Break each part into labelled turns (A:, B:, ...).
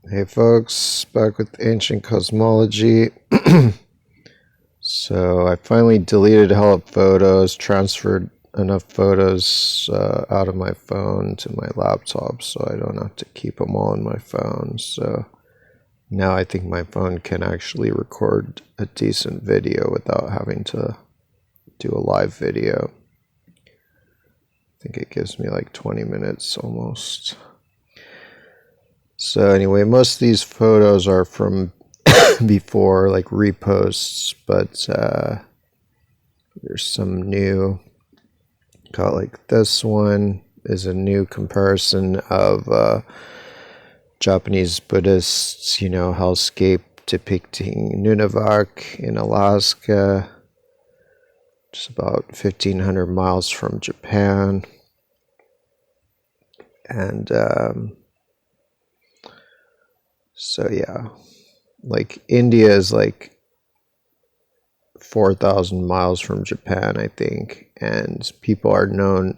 A: Hey folks, back with Ancient Cosmology. So I finally deleted all the photos, transferred enough photos out of my phone to my laptop so I don't have to keep them all in my phone. So now I think my phone can actually record a decent video without having to do a live video. I think it gives me like 20 minutes almost. So anyway, most of these photos are from before, like reposts, but there's some new. Got like this one is a new comparison of Japanese Buddhists, hellscape depicting Nunavak in Alaska, just about 1,500 miles from Japan, and so yeah, like India is like 4,000 miles from Japan, I think, and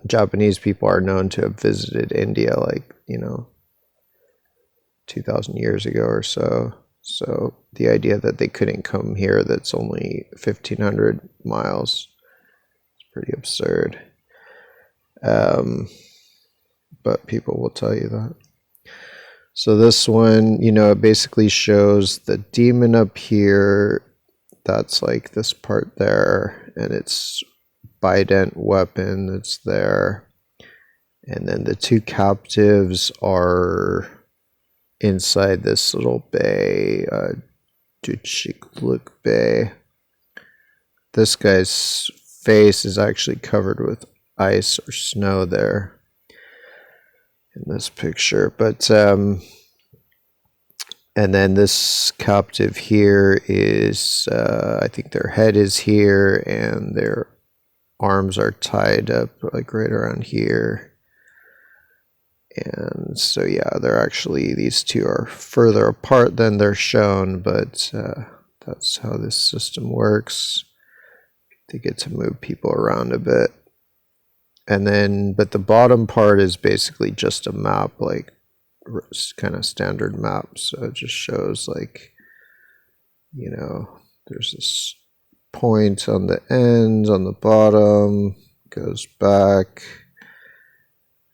A: Japanese people are known to have visited India like, 2,000 years ago or so. So the idea that they couldn't come here that's only 1,500 miles is pretty absurd. But people will tell you that. So this one, it basically shows the demon up here. That's like this part there, and it's bident weapon that's there. And then the two captives are inside this little bay, Duchikluk Bay. This guy's face is actually covered with ice or snow there in this picture, but and then this captive here is I think their head is here and their arms are tied up like right around here. And so yeah, these two are further apart than they're shown, but that's how this system works. They get to move people around a bit. And then, but the bottom part is basically just a map, like kind of standard map. So it just shows like, there's this point on the end, on the bottom, goes back.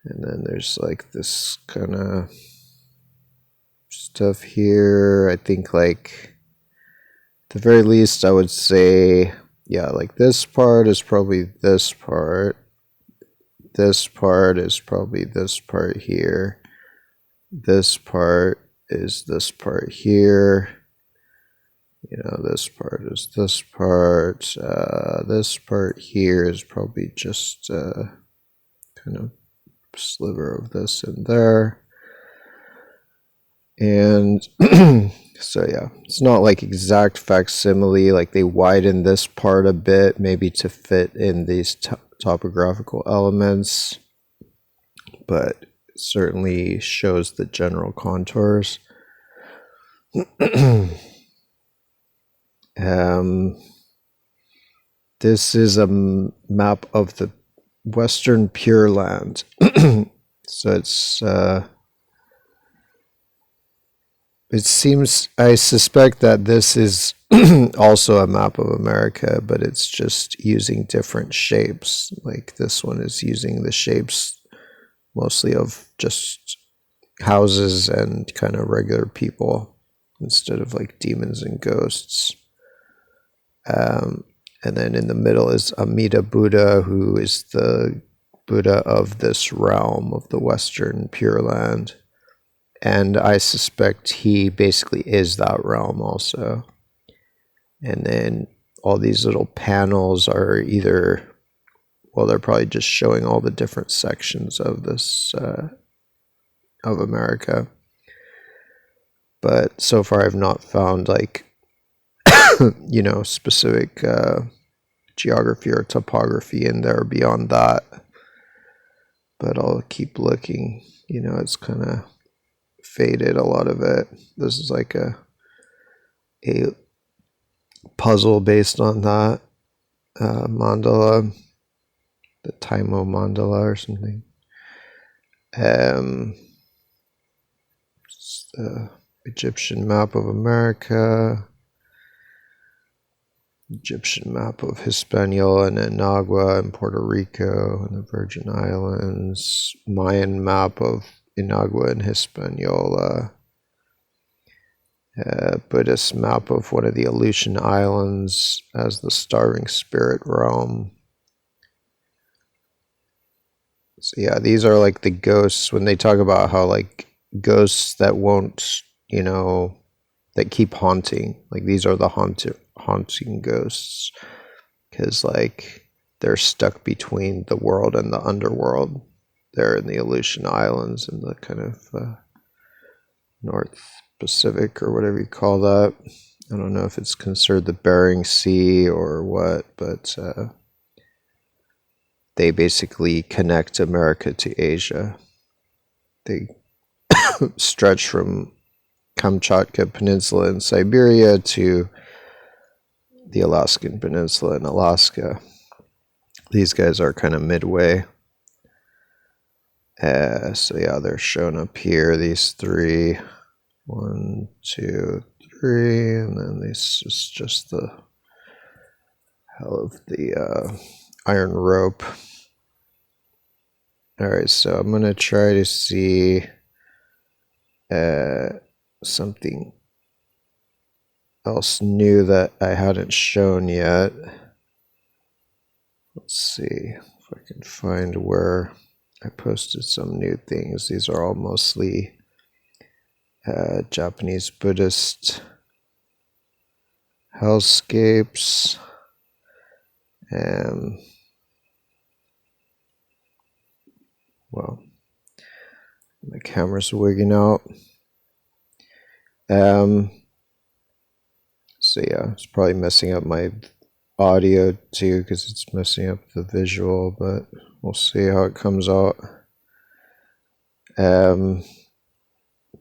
A: And then there's like this kind of stuff here. I think like at the very least I would say, yeah, like this part is probably this part. This part is probably this part here. This part is this part here. This part is this part. This part here is probably just kind of sliver of this in there. And so yeah, it's not like exact facsimile, like they widen this part a bit maybe to fit in these topographical elements, but it certainly shows the general contours. This is a map of the Western Pure Land. So it seems, I suspect that this is also a map of America, but it's just using different shapes. Like this one is using the shapes mostly of just houses and kind of regular people instead of like demons and ghosts. And then in the middle is Amida Buddha, who is the Buddha of this realm of the Western Pure Land. And I suspect he basically is that realm also. And then all these little panels are either, well, they're probably just showing all the different sections of this, of America. But so far I've not found like, specific geography or topography in there beyond that. But I'll keep looking. It's kind of faded, a lot of it. This is like a puzzle based on that mandala, the Taimo mandala or something. Egyptian map of America, Egyptian map of Hispaniola and Inagua and Puerto Rico and the Virgin Islands, Mayan map of Inagua and Hispaniola, Buddhist map of one of the Aleutian Islands as the starving spirit realm. So yeah, these are like the ghosts when they talk about how like ghosts that won't, that keep haunting. Like these are the haunting ghosts because like they're stuck between the world and the underworld. They're in the Aleutian Islands in the kind of North Pacific or whatever you call that. I don't know if it's considered the Bering Sea or what, but they basically connect America to Asia. They stretch from Kamchatka Peninsula in Siberia to the Alaskan Peninsula in Alaska. These guys are kind of midway. So yeah, they're shown up here, these three. 1, 2, 3, and then this is just the hell of the iron rope. Alright, so I'm going to try to see something else new that I hadn't shown yet. Let's see if I can find where I posted some new things. These are all mostly Japanese Buddhist hellscapes. Well, my camera's wigging out. So yeah, it's probably messing up my audio too because it's messing up the visual, but we'll see how it comes out.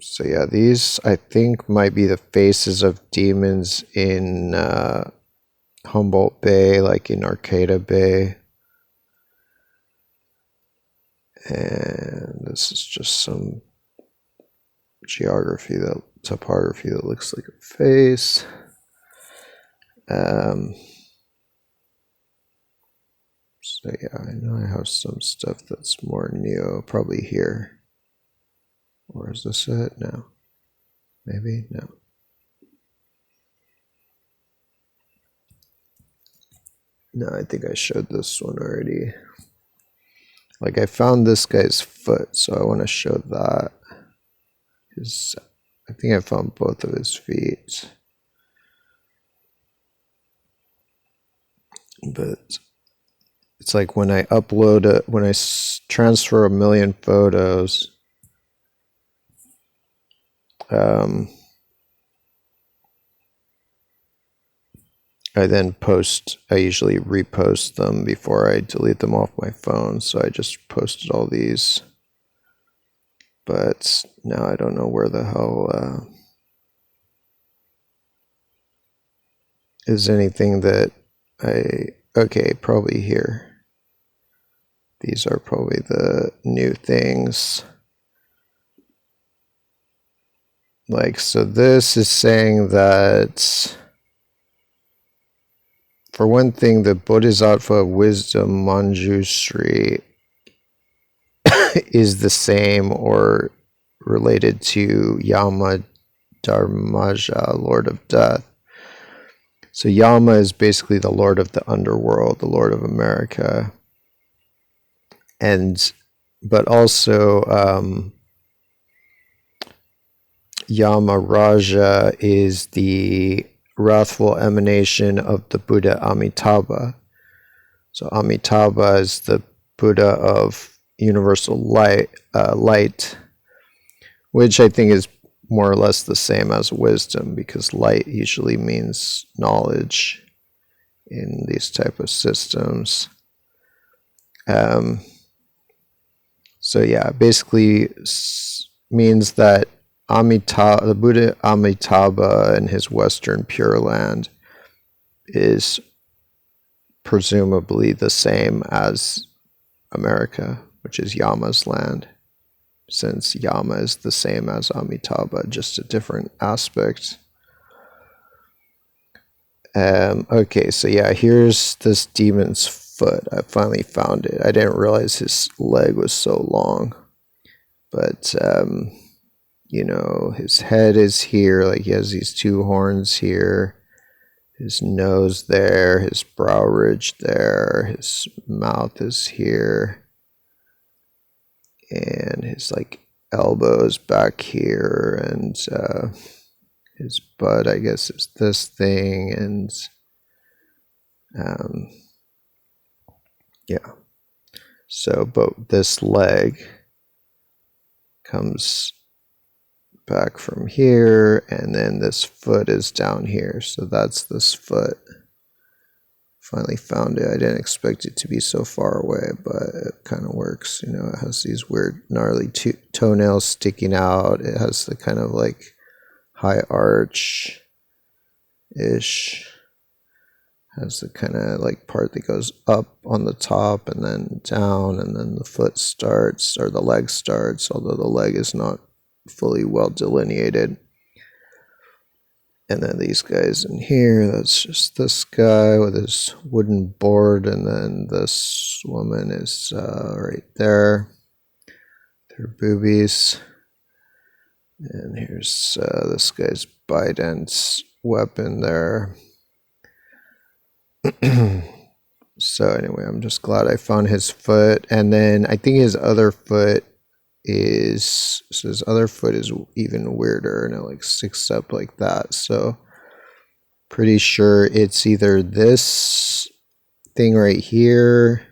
A: So yeah, these I think might be the faces of demons in Humboldt Bay, like in Arcata Bay. And this is just some topography that looks like a face. So yeah, I know I have some stuff that's more new, probably here. Or is this it? No. Maybe? No. No, I think I showed this one already. Like I found this guy's foot, so I want to show that. I think I found both of his feet. But it's like when I upload it, when I transfer 1 million photos, I usually repost them before I delete them off my phone. So I just posted all these. But now I don't know where the hell is anything that okay, probably here. These are probably the new things. Like, so this is saying that, for one thing, the Bodhisattva Wisdom Manjushri is the same or related to Yama Dharmaja, Lord of Death. So Yama is basically the Lord of the Underworld, the Lord of America. But also Yama Raja is the wrathful emanation of the Buddha Amitabha. So Amitabha is the Buddha of universal light, which I think is more or less the same as wisdom, because light usually means knowledge in these type of systems. So yeah, basically means that the Buddha Amitabha in his Western Pure Land is presumably the same as America, which is Yama's land. since Yama is the same as Amitabha, just a different aspect. Okay, so yeah, here's this demon's foot. I finally found it. I didn't realize his leg was so long. But, you know, his head is here. Like, he has these two horns here. His nose there. His brow ridge there. His mouth is here. And his, like, elbows back here. And his butt, I guess, is this thing. And, yeah. So, but this leg comes back from here, and then this foot is down here. So that's this foot. Finally found it. I didn't expect it to be so far away, but it kind of works. You know, it has these weird gnarly toenails sticking out. It has the kind of like high arch ish. Has the kind of like part that goes up on the top and then down, and then the foot starts, or the leg starts, although the leg is not fully well delineated. And then these guys in here, that's just this guy with his wooden board, and then this woman is right there, their boobies. And here's this guy's bident's weapon there. So anyway, I'm just glad I found his foot. And then I think his other foot is, so his other foot is even weirder, and it like sticks up like that. So pretty sure it's either this thing right here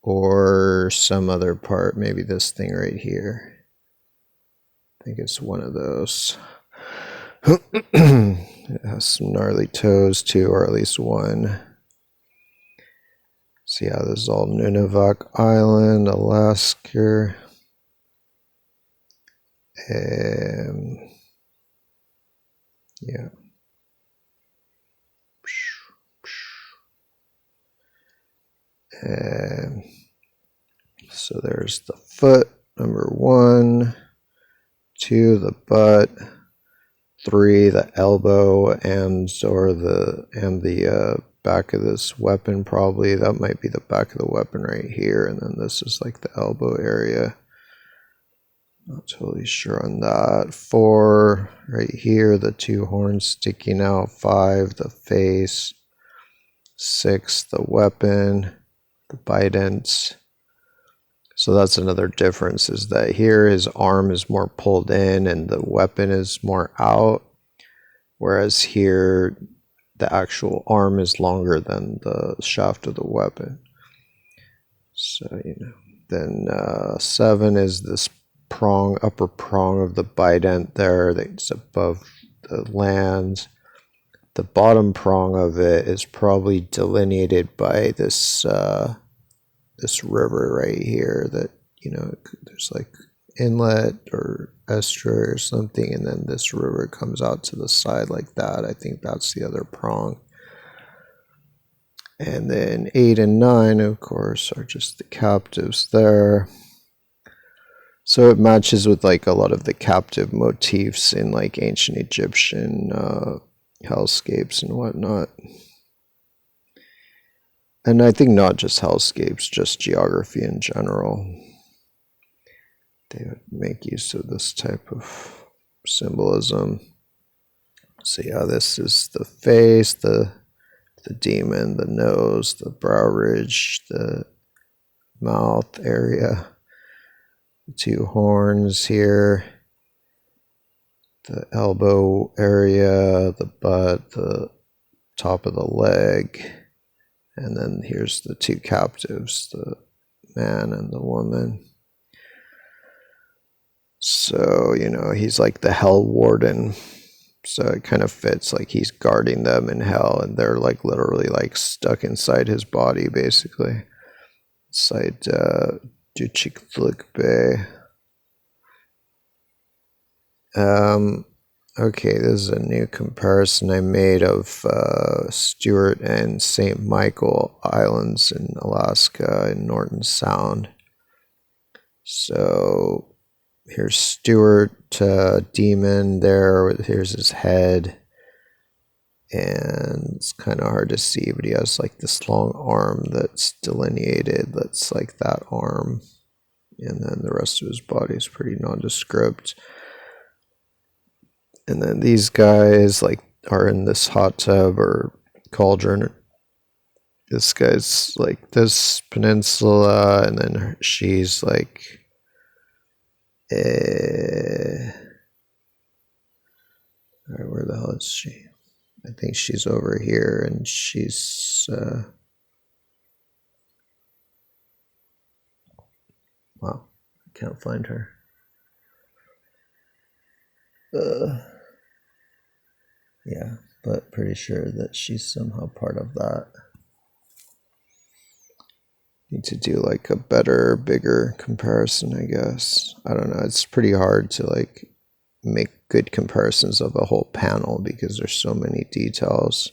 A: or some other part, maybe this thing right here. I think it's one of those. It has some gnarly toes too, or at least one. See how this is all Nunavak Island, Alaska. Yeah. So there's the foot, number 1, 2, the butt, 3, the elbow, and the back of this weapon. Probably that might be the back of the weapon right here, and then this is like the elbow area. Not totally sure on that. 4 right here, the 2 horns sticking out. 5, the face. 6, the weapon, the bident. So that's another difference, is that here his arm is more pulled in and the weapon is more out, whereas here the actual arm is longer than the shaft of the weapon. So, you know, then 7 is this prong, upper prong of the bident there that's above the land. The bottom prong of it is probably delineated by this this river right here that, you know, there's like inlet or estuary or something, and then this river comes out to the side like that. I think that's the other prong. And then 8 and 9, of course, are just the captives there. So it matches with like a lot of the captive motifs in like ancient Egyptian hellscapes and whatnot. And I think not just hellscapes, just geography in general. They would make use of this type of symbolism. So yeah, this is the face, the demon, the nose, the brow ridge, the mouth area, the 2 horns here, the elbow area, the butt, the top of the leg, and then here's the 2 captives, the man and the woman. So, you know, he's like the hell warden. So it kind of fits, like he's guarding them in hell, and they're like literally like stuck inside his body, basically. Inside Duchiklikbe. Okay, this is a new comparison I made of Stewart and St. Michael Islands in Alaska in Norton Sound. So here's Stuart, demon there. Here's his head. And it's kind of hard to see, but he has like this long arm that's delineated. That's like that arm. And then the rest of his body is pretty nondescript. And then these guys like are in this hot tub or cauldron. This guy's like this peninsula, and then she's like, where the hell is she? I think she's over here, and she's wow, I can't find her. Yeah, but pretty sure that she's somehow part of that. Need to do like a better, bigger comparison, I guess. I don't know. It's pretty hard to like make good comparisons of a whole panel because there's so many details.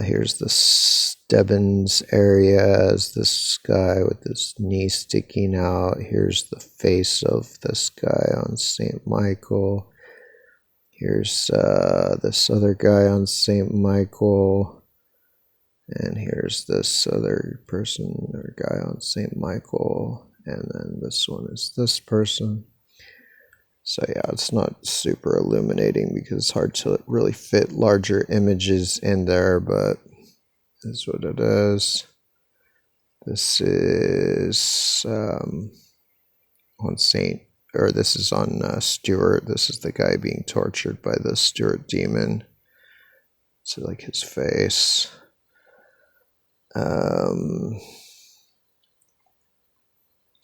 A: Here's the Stebbins area as this guy with his knee sticking out. Here's the face of this guy on St. Michael. Here's this other guy on St. Michael. And here's this other person or guy on St. Michael. And then this one is this person. So yeah, it's not super illuminating because it's hard to really fit larger images in there, but that's what it is. This is on this is on Stuart. This is the guy being tortured by the Stuart demon. So like his face.